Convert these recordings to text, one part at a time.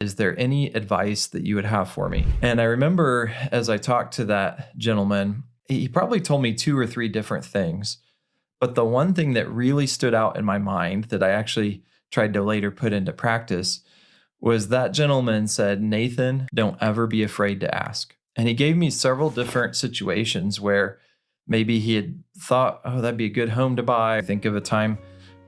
Is there any advice that you would have for me? And I remember as I talked to that gentleman, he probably told me 2 or 3 different things. But the one thing that really stood out in my mind that I actually tried to later put into practice was that gentleman said, "Nathan, don't ever be afraid to ask." And he gave me several different situations where maybe he had thought, oh, that'd be a good home to buy. I think of a time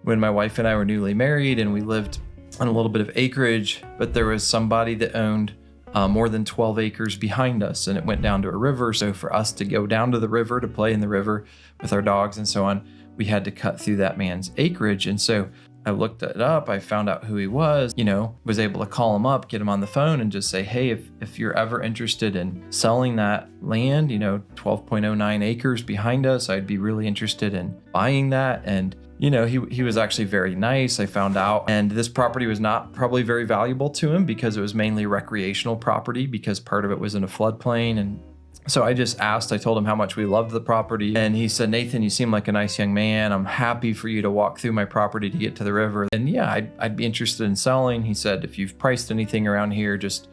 when my wife and I were newly married and we lived on a little bit of acreage, but there was somebody that owned more than 12 acres behind us, and it went down to a river. So for us to go down to the river to play in the river with our dogs and so on, we had to cut through that man's acreage. And so I looked it up, I found out who he was, was able to call him up, get him on the phone and just say, hey, if you're ever interested in selling that land, 12.09 acres behind us, I'd be really interested in buying that. And he was actually very nice, I found out. And this property was not probably very valuable to him because it was mainly recreational property because part of it was in a floodplain. And so I just asked, I told him how much we loved the property. And he said, Nathan, you seem like a nice young man. I'm happy for you to walk through my property to get to the river. And yeah, I'd be interested in selling. He said, if you've priced anything around here, just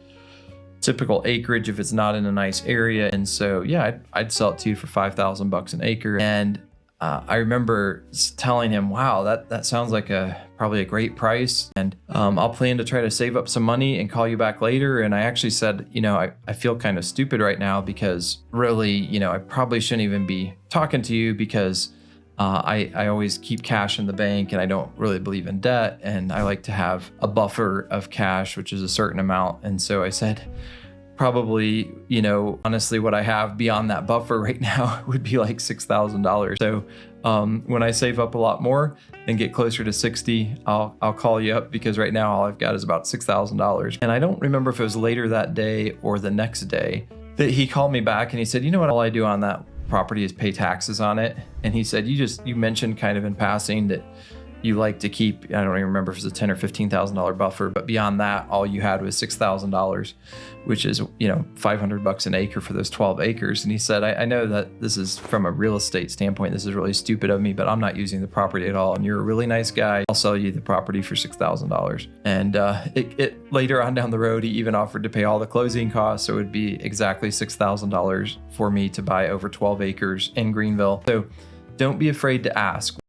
typical acreage if it's not in a nice area. And so, yeah, I'd sell it to you for $5,000 an acre. And I remember telling him, wow, that sounds like probably a great price. And I'll plan to try to save up some money and call you back later. And I actually said, I feel kind of stupid right now because really, I probably shouldn't even be talking to you because I always keep cash in the bank and I don't really believe in debt. And I like to have a buffer of cash, which is a certain amount. And so I said, probably, honestly, what I have beyond that buffer right now would be like $6,000. So when I save up a lot more and get closer to 60, I'll call you up because right now all I've got is about $6,000. And I don't remember if it was later that day or the next day that he called me back and he said, you know what, all I do on that property is pay taxes on it. And he said, you mentioned kind of in passing that you like to keep, I don't even remember if it was a $10,000 or $15,000 buffer, but beyond that, all you had was $6,000, which is, $500 an acre for those 12 acres. And he said, I know that this is from a real estate standpoint, this is really stupid of me, but I'm not using the property at all. And you're a really nice guy. I'll sell you the property for $6,000. And it later on down the road, he even offered to pay all the closing costs. So it would be exactly $6,000 for me to buy over 12 acres in Greenville. So don't be afraid to ask.